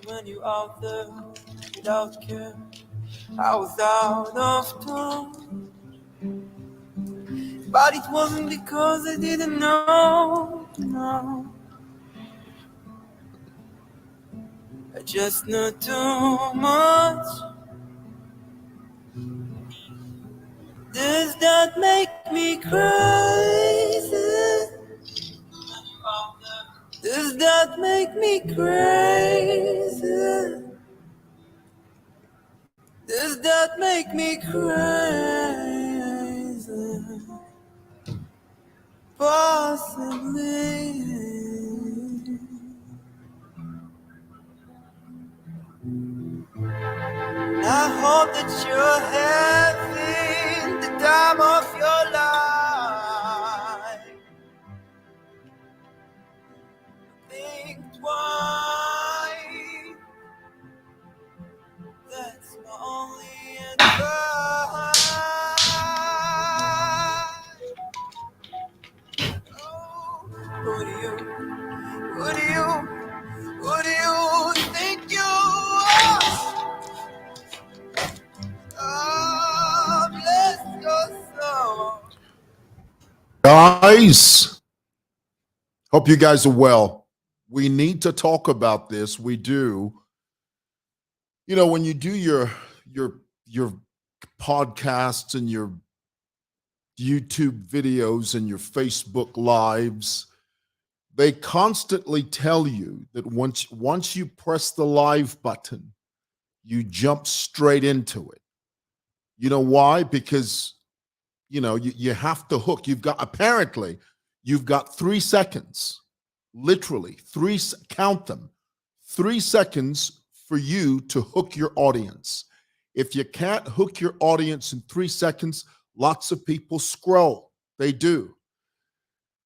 When you out there without care, I was out of tune. But it wasn't because I didn't know, no. I just knew too much. Does that make me crazy? Does that make me crazy? Does that make me crazy? Possibly. I hope that you're having the time of your life. Think twice. That's my only advice. Oh, who do you think you are? Oh, bless your soul. Guys, hope you guys are well. We need to talk about this. We do. You know, when you do your podcasts and your YouTube videos and your Facebook lives, they constantly tell you that once you press the live button, you jump straight into it. You know why? Because you have to hook. You've got 3 seconds, literally count them, 3 seconds for you to hook your audience. If you can't hook your audience in 3 seconds, lots of people scroll. They do.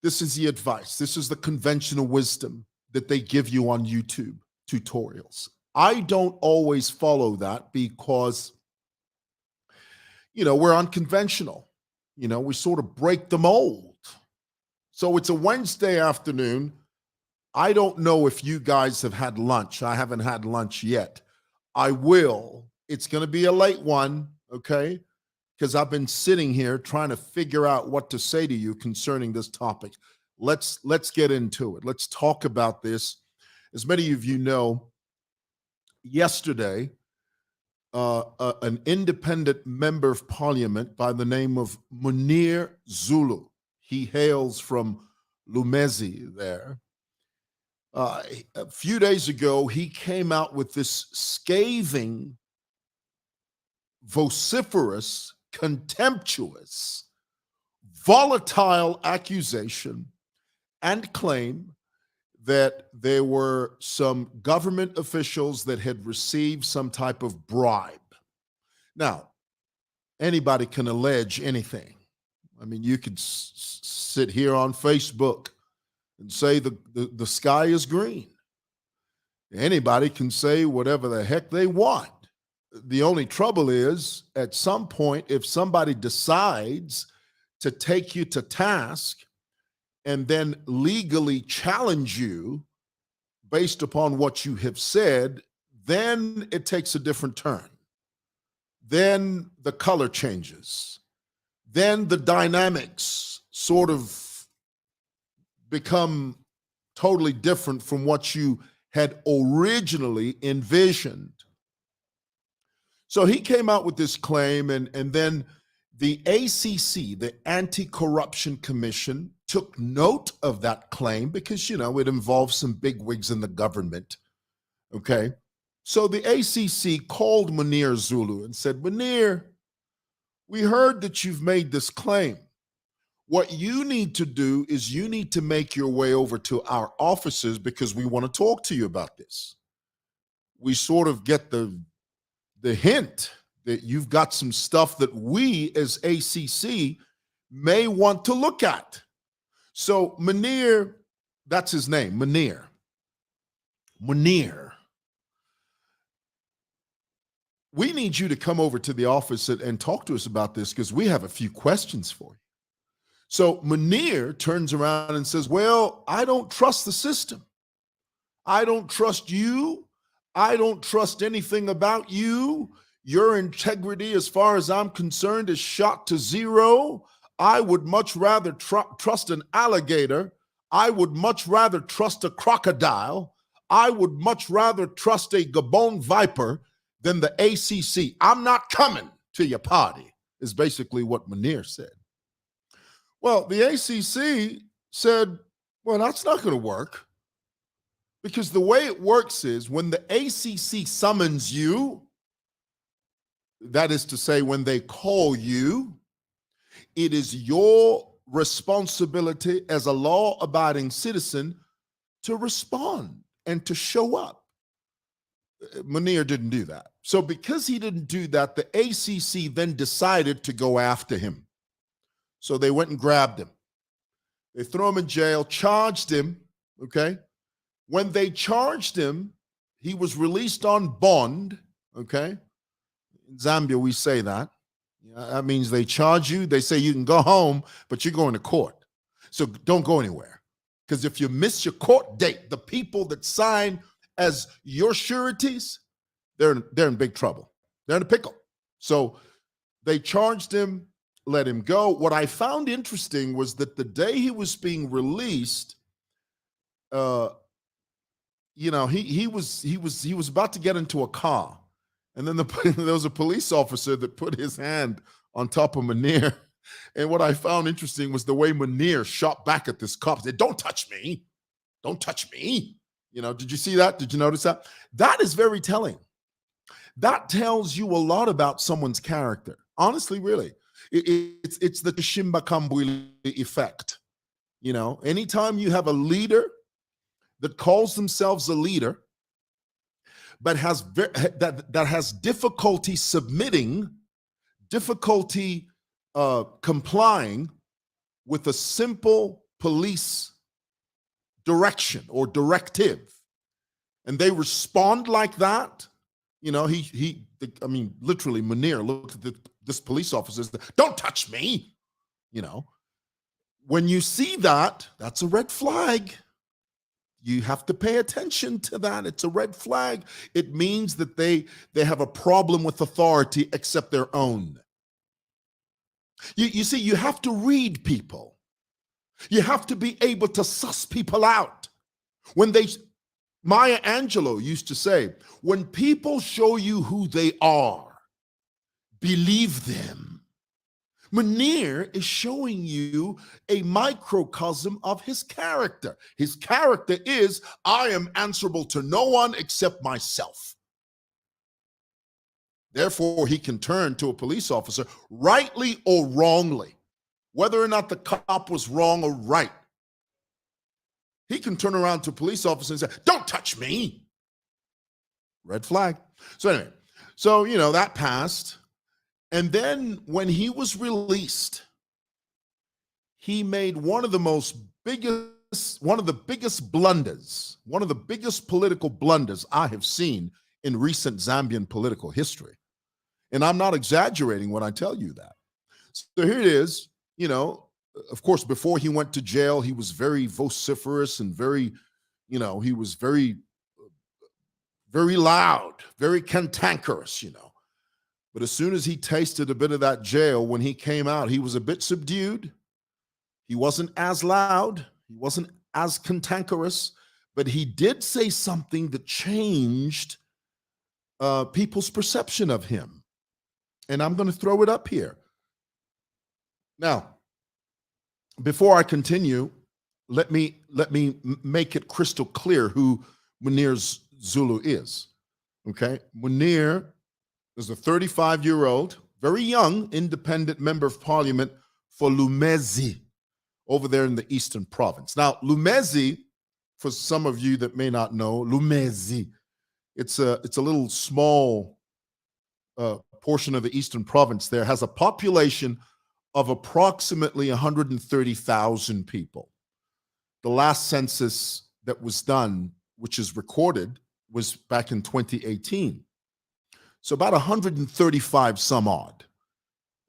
This is the advice. This is the conventional wisdom that they give you on YouTube tutorials. I don't always follow that because, we're unconventional. We sort of break the mold. So it's a Wednesday afternoon. I don't know if you guys have had lunch. I haven't had lunch yet. I will. It's going to be a late one, okay? Because I've been sitting here trying to figure out what to say to you concerning this topic. Let's get into it. Let's talk about this. As many of you know, yesterday, an independent member of parliament by the name of Munir Zulu. He hails from Lumezi there. A few days ago, he came out with this scathing, vociferous, contemptuous, volatile accusation and claim that there were some government officials that had received some type of bribe. Now, anybody can allege anything. I mean, you could sit here on Facebook and say the sky is green. Anybody can say whatever the heck they want. The only trouble is, at some point, if somebody decides to take you to task and then legally challenge you based upon what you have said, then it takes a different turn. Then the color changes. Then the dynamics sort of become totally different from what you had originally envisioned. So he came out with this claim, and then the ACC, the Anti-Corruption Commission, took note of that claim because, it involves some bigwigs in the government, okay? So the ACC called Munir Zulu and said, Munir, we heard that you've made this claim. What you need to do is you need to make your way over to our offices because we want to talk to you about this. We sort of get the hint that you've got some stuff that we as ACC may want to look at. So Munir, that's his name, Munir. We need you to come over to the office and talk to us about this because we have a few questions for you. So Munir turns around and says, well, I don't trust the system. I don't trust you. I don't trust anything about you. Your integrity, as far as I'm concerned, is shot to zero. I would much rather trust an alligator. I would much rather trust a crocodile. I would much rather trust a Gabon viper than the ACC. I'm not coming to your party, is basically what Munir said. Well, the ACC said, well, that's not going to work. Because the way it works is when the ACC summons you, that is to say, when they call you, it is your responsibility as a law-abiding citizen to respond and to show up. Munir didn't do that. So because he didn't do that, the ACC then decided to go after him. So they went and grabbed him. They threw him in jail, charged him, okay? When they charged him, he was released on bond, okay? In Zambia, we say that. That means they charge you, they say you can go home, but you're going to court. So don't go anywhere. Because if you miss your court date, the people that sign as your sureties, they're in big trouble. They're in a pickle. So they charged him, let him go. What I found interesting was that the day he was being released, he was about to get into a car, and then there was a police officer that put his hand on top of Munir. And what I found interesting was the way Munir shot back at this cop. Said, "Don't touch me! Don't touch me!" Did you see that? Did you notice that? That is very telling. That tells you a lot about someone's character. Honestly, really, it's the Shimba Kambwili effect. Anytime you have a leader that calls themselves a leader, but that has difficulty submitting, difficulty complying with a simple police direction or directive, and they respond like that. Literally, Munir looked at this police officer and said, "Don't touch me." When you see that, that's a red flag. You have to pay attention to that. It's a red flag. It means that they have a problem with authority except their own. You see, you have to read people. You have to be able to suss people out. Maya Angelou used to say, when people show you who they are, believe them. Munir is showing you a microcosm of his character. His character is, I am answerable to no one except myself. Therefore, he can turn to a police officer, rightly or wrongly, whether or not the cop was wrong or right. He can turn around to a police officer and say, "Don't touch me." Red flag. So anyway, that passed. And then when he was released, he made one of the biggest blunders, one of the biggest political blunders I have seen in recent Zambian political history. And I'm not exaggerating when I tell you that. So here it is, of course, before he went to jail, he was very vociferous and very, he was very, very loud, very cantankerous, But as soon as he tasted a bit of that jail, when he came out, he was a bit subdued. He wasn't as loud. He wasn't as cantankerous, but he did say something that changed people's perception of him. And I'm going to throw it up here. Now, before I continue, let me make it crystal clear who Munir Zulu is. Okay? Munir is a 35-year-old, very young, independent member of parliament for Lumezi over there in the Eastern Province. Now, Lumezi, for some of you that may not know, Lumezi, it's a little small portion of the Eastern Province there, has a population of approximately 130,000 people. The last census that was done, which is recorded, was back in 2018. So about 135 some odd.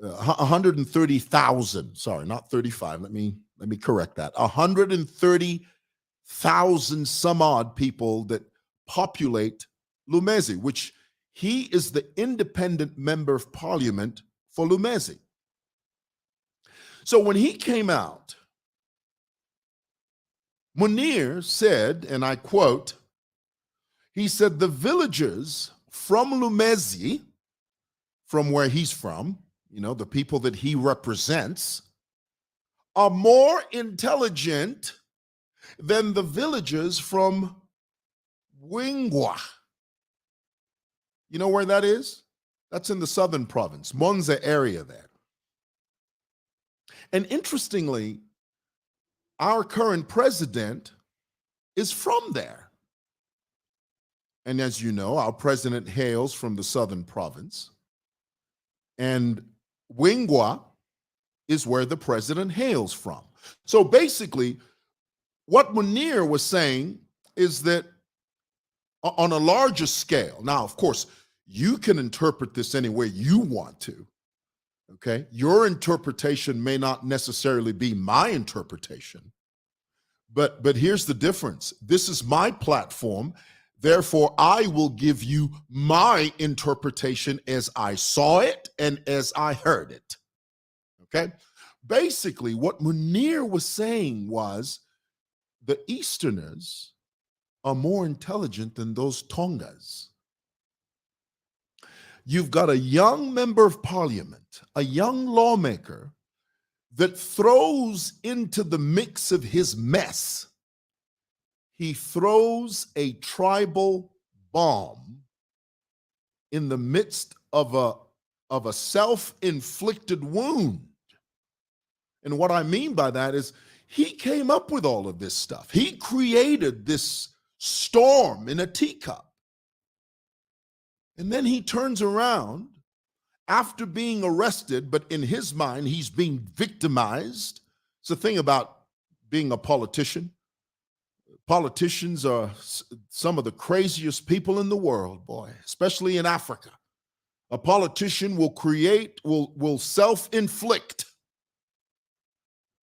130,000. Sorry, not 35. Let me correct that. 130,000 some odd people that populate Lumezi, which he is the independent member of parliament for Lumezi. So when he came out, Munir said, and I quote, he said, the villagers from Lumezi, from where he's from, the people that he represents, are more intelligent than the villagers from Wingwa. You know where that is? That's in the southern province, Monza area there. And interestingly, our current president is from there. And as you know, our president hails from the southern province. And Wingwa is where the president hails from. So basically, what Munir was saying is that on a larger scale, now, of course, you can interpret this any way you want to, okay? Your interpretation may not necessarily be my interpretation, but here's the difference. This is my platform. Therefore, I will give you my interpretation as I saw it and as I heard it. Okay? Basically, what Munir was saying was the Easterners are more intelligent than those Tongas. You've got a young member of parliament, a young lawmaker that throws into the mix of his mess, he throws a tribal bomb in the midst of a self-inflicted wound. And what I mean by that is he came up with all of this stuff. He created this storm in a teacup. And then he turns around after being arrested, but in his mind, he's being victimized. It's the thing about being a politician. Politicians are some of the craziest people in the world, boy, especially in Africa. A politician will self-inflict.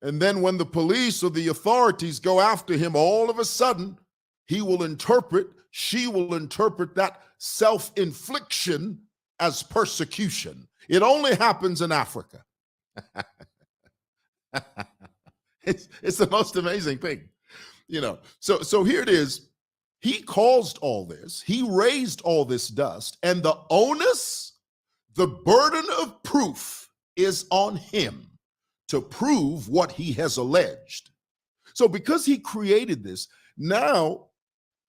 And then when the police or the authorities go after him, all of a sudden, she will interpret that self-infliction as persecution. It only happens in Africa. It's the most amazing thing. So here it is. He caused all this. He raised all this dust, and the onus, the burden of proof is on him to prove what he has alleged. So because he created this, now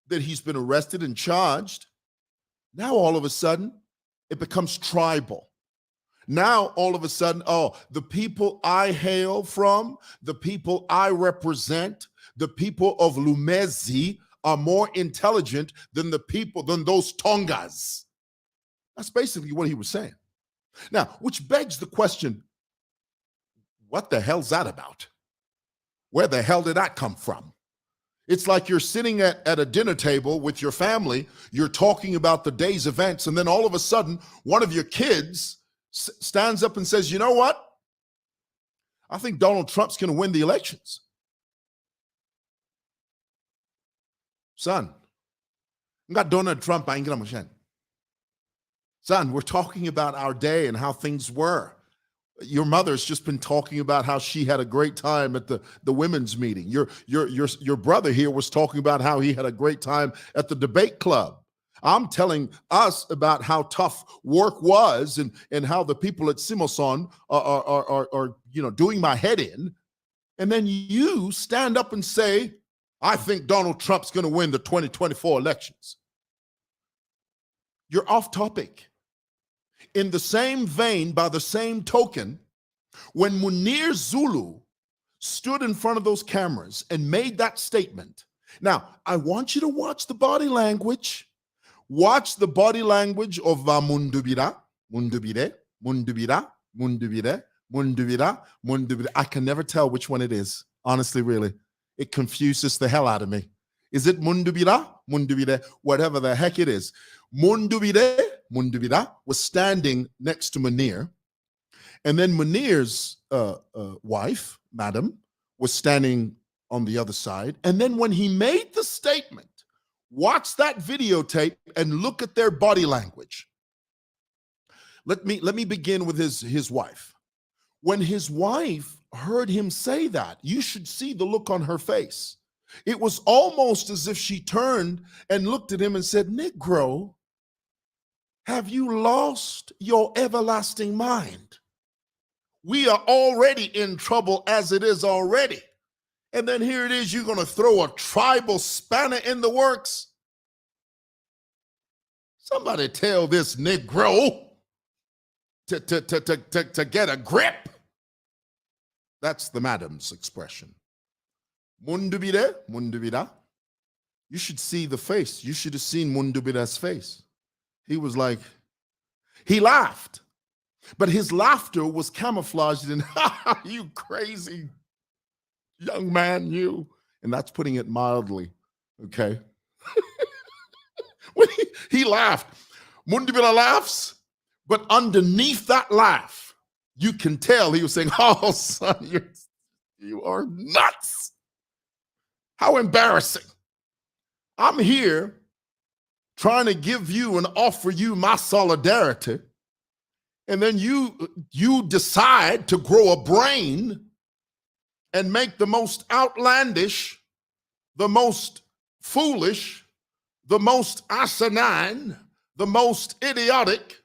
that he's been arrested and charged, now all of a sudden it becomes tribal. Now all of a sudden, the people I hail from, the people I represent, the people of Lumezi are more intelligent than those Tongas. That's basically what he was saying. Now, which begs the question, what the hell's that about? Where the hell did that come from? It's like you're sitting at a dinner table with your family, you're talking about the day's events, and then all of a sudden, one of your kids stands up and says, you know what? I think Donald Trump's going to win the elections. Son, got Donald Trump. Son, we're talking about our day and how things were. Your mother's just been talking about how she had a great time at the women's meeting. Your brother here was talking about how he had a great time at the debate club. I'm telling us about how tough work was and how the people at Simoson are doing my head in. And then you stand up and say, I think Donald Trump's going to win the 2024 elections. You're off topic. In the same vein, by the same token, when Munir Zulu stood in front of those cameras and made that statement, now, I want you to watch the body language. Watch the body language of Mundubira, Mundubire, Mundubira, Mundubire, Mundubira, Mundubira. I can never tell which one it is, honestly, really. It confuses the hell out of me. Is it Mundubira? Mundubire, whatever the heck it is. Mundubire was standing next to Munir, And then Munir's wife, madam, was standing on the other side. And then when he made the statement, watch that videotape and look at their body language. Let me begin with his wife. When his wife heard him say that, you should see the look on her face. It was almost as if she turned and looked at him and said, "Negro, have you lost your everlasting mind? We are already in trouble as it is already. And then here it is, you're going to throw a tribal spanner in the works? Somebody tell this Negro to get a grip." That's the madam's expression. Mundubire, mundubira. You should see the face. You should have seen Mundubira's face. He was like, he laughed, but his laughter was camouflaged in, "You crazy young man, you." And that's putting it mildly, okay? When he laughed, Mundubira laughs, but underneath that laugh, you can tell he was saying, "Oh, son, you are nuts. How embarrassing. I'm here trying to give you and offer you my solidarity, and then you decide to grow a brain and make the most outlandish, the most foolish, the most asinine, the most idiotic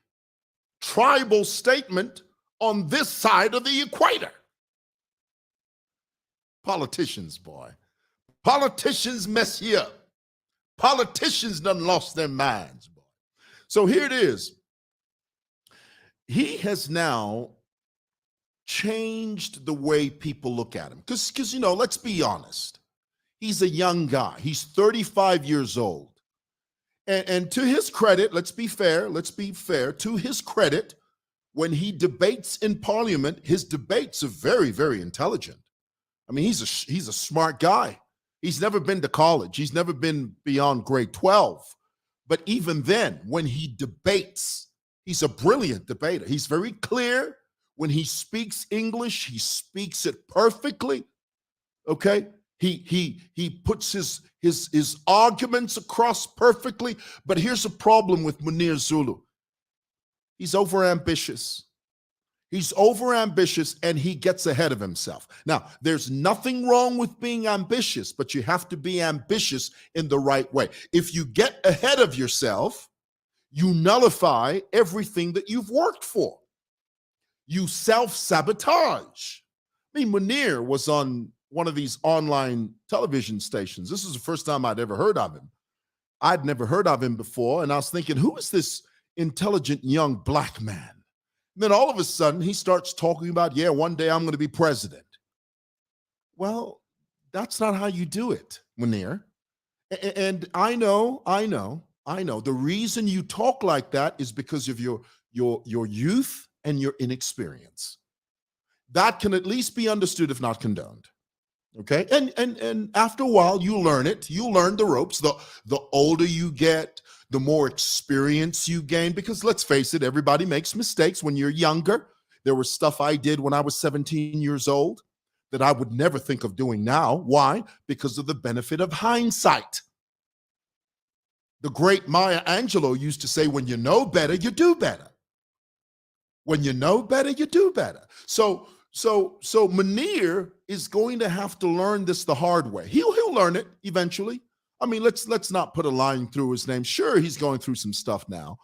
tribal statement on this side of the equator." Politicians, boy. Politicians mess you up. Politicians done lost their minds, boy. So here it is. He has now changed the way people look at him. Because, let's be honest. He's a young guy. He's 35 years old. And to his credit, let's be fair, to his credit, when he debates in parliament, his debates are very, very intelligent. I mean, he's a smart guy. He's never been to college. He's never been beyond grade 12. But even then, when he debates, he's a brilliant debater. He's very clear. When he speaks English, he speaks it perfectly. Okay? He puts his arguments across perfectly. But here's a problem with Munir Zulu. He's overambitious. He's overambitious and he gets ahead of himself. Now, there's nothing wrong with being ambitious, but you have to be ambitious in the right way. If you get ahead of yourself, you nullify everything that you've worked for. You self-sabotage. I mean, Munir was on one of these online television stations. This is the first time I'd ever heard of him. I'd never heard of him before, and I was thinking, who is this intelligent young black man? And then all of a sudden, he starts talking about, yeah, one day I'm going to be president. Well, that's not how you do it, Munir. And I know. The reason you talk like that is because of your youth and your inexperience. That can at least be understood, if not condoned. Okay, and after a while, you learn it. You learn the ropes. The older you get, the more experience you gain. Because let's face it, everybody makes mistakes when you're younger. There was stuff I did when I was 17 years old that I would never think of doing now. Why? Because of the benefit of hindsight. The great Maya Angelou used to say, when you know better, you do better. When you know better, you do better. So Munir is going to have to learn this the hard way. He'll learn it eventually. I mean, let's not put a line through his name. Sure, he's going through some stuff now,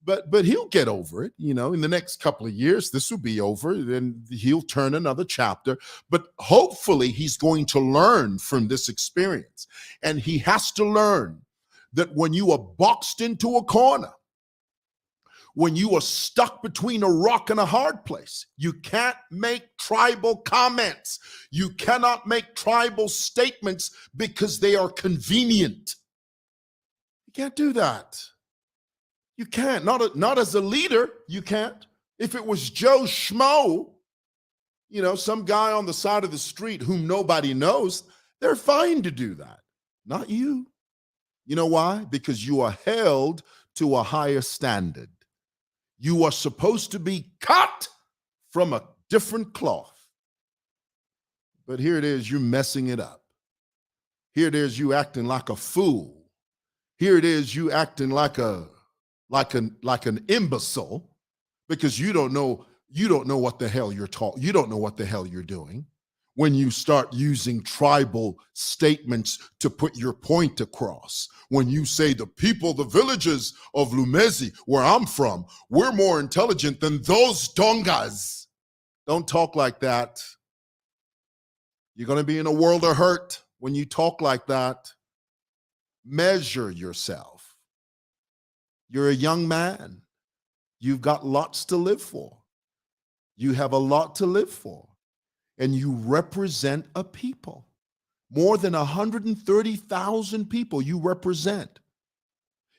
but he'll get over it. In the next couple of years, this will be over, then he'll turn another chapter. But hopefully, he's going to learn from this experience, and he has to learn that when you are boxed into a corner, when you are stuck between a rock and a hard place, you can't make tribal comments. You cannot make tribal statements because they are convenient. You can't do that. You can't. Not as a leader, you can't. If it was Joe Schmo, some guy on the side of the street whom nobody knows, they're fine to do that. Not you. You know why? Because you are held to a higher standard. You are supposed to be cut from a different cloth. But here it is, you're messing it up. Here it is, you acting like a fool. Here it is, you acting like an imbecile, because you don't know what the hell you're talking. You don't know what the hell you're doing when you start using tribal statements to put your point across. When you say the people, the villages of Lumezi, where I'm from, we're more intelligent than those Tongas. Don't talk like that. You're going to be in a world of hurt when you talk like that. Measure yourself. You're a young man. You've got lots to live for. You have a lot to live for. And you represent a people. More than 130,000 people you represent.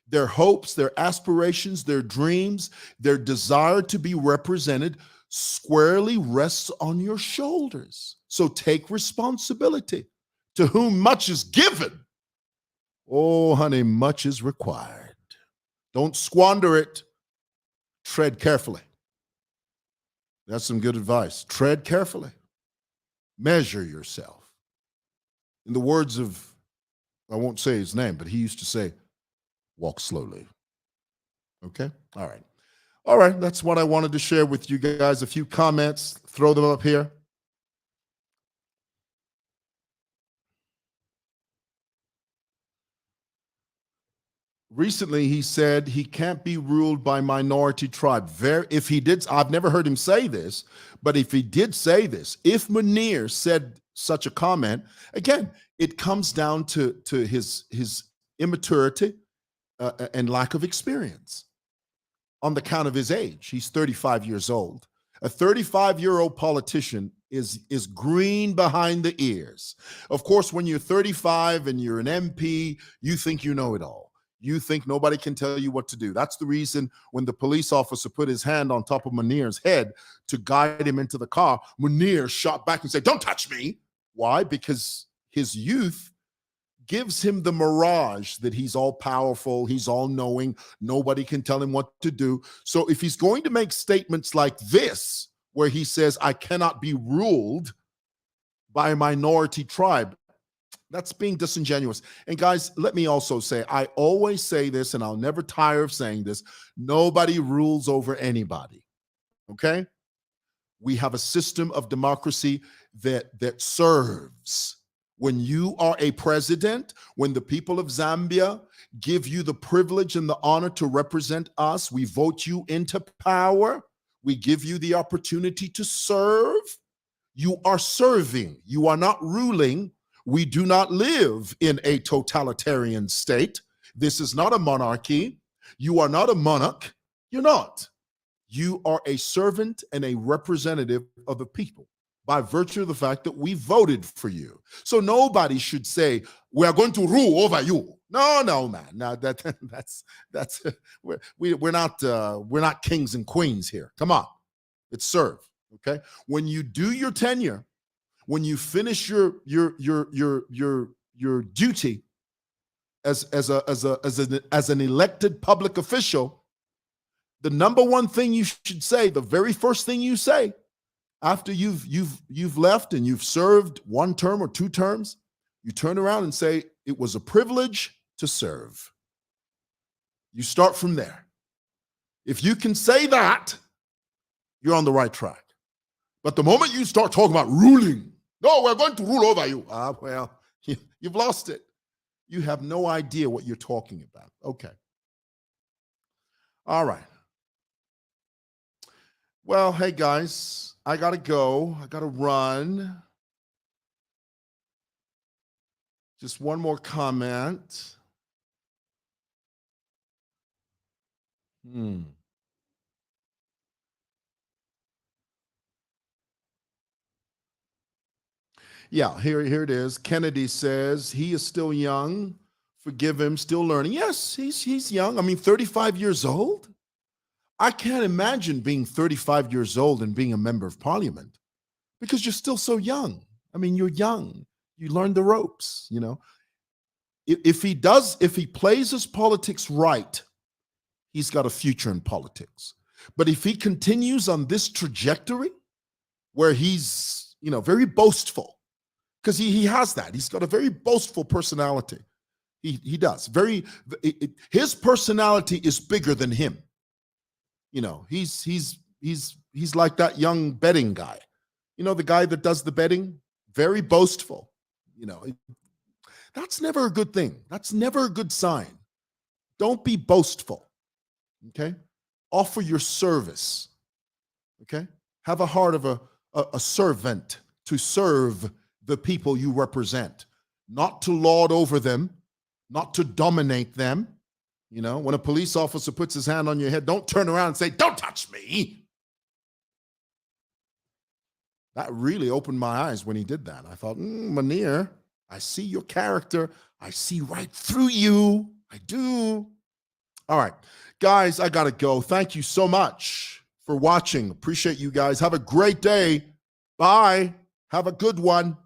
Their hopes, their aspirations, their dreams, their desire to be represented squarely rests on your shoulders. So take responsibility. To whom much is given, oh, honey, much is required. Don't squander it. Tread carefully. That's some good advice. Tread carefully. Measure yourself. In the words of, I won't say his name, but he used to say, walk slowly. Okay? All right. All right, that's what I wanted to share with you guys. A few comments, throw them up here. Recently, he said he can't be ruled by minority tribe. If he did, I've never heard him say this, but if he did say this, if Munir said such a comment, again, it comes down to his immaturity and lack of experience on the count of his age. He's 35 years old. A 35-year-old politician is green behind the ears. Of course, when you're 35 and you're an MP, you think you know it all. You think nobody can tell you what to do. That's the reason when the police officer put his hand on top of Munir's head to guide him into the car, Munir shot back and said, "Don't touch me." Why? Because his youth gives him the mirage that he's all powerful, he's all knowing, nobody can tell him what to do. So if he's going to make statements like this, where he says, I cannot be ruled by a minority tribe, that's being disingenuous. And guys, let me also say, I always say this, and I'll never tire of saying this, nobody rules over anybody, okay? We have a system of democracy that serves. When you are a president, when the people of Zambia give you the privilege and the honor to represent us, we vote you into power, we give you the opportunity to serve, you are serving, you are not ruling. We do not live in a totalitarian state. This is not a monarchy. You are not a monarch. You're not. You are a servant and a representative of the people by virtue of the fact that we voted for you. So nobody should say, we are going to rule over you. No, man. No, we're not kings and queens here. Come on. It's serve. Okay. When you do your tenure, when you finish your duty as an elected public official, the number one thing you should say, the very first thing you say after you've left and you've served one term or two terms, you turn around and say, it was a privilege to serve. You start from there. If you can say that, you're on the right track. But the moment you start talking about ruling, no, we're going to rule over you. Well, you've lost it. You have no idea what you're talking about. Okay. All right. Well, hey, guys, I got to go. I got to run. Just one more comment. Yeah, here it is. Kennedy says he is still young. Forgive him, still learning. Yes, he's young. I mean, 35 years old. I can't imagine being 35 years old and being a member of parliament because you're still so young. I mean, you're young. You learn the ropes, you know. If he plays his politics right, he's got a future in politics. But if he continues on this trajectory, where he's, very boastful, because he has that. He's got a very boastful personality. He does. His personality is bigger than him. He's like that young betting guy. The guy that does the betting, very boastful. That's never a good thing. That's never a good sign. Don't be boastful. Okay? Offer your service. Okay? Have a heart of a servant, to serve the people you represent, not to lord over them, not to dominate them. When a police officer puts his hand on your head, don't turn around and say, "Don't touch me." That really opened my eyes when he did that. I thought, Munir, I see your character. I see right through you. I do. All right, guys, I got to go. Thank you so much for watching. Appreciate you guys. Have a great day. Bye. Have a good one.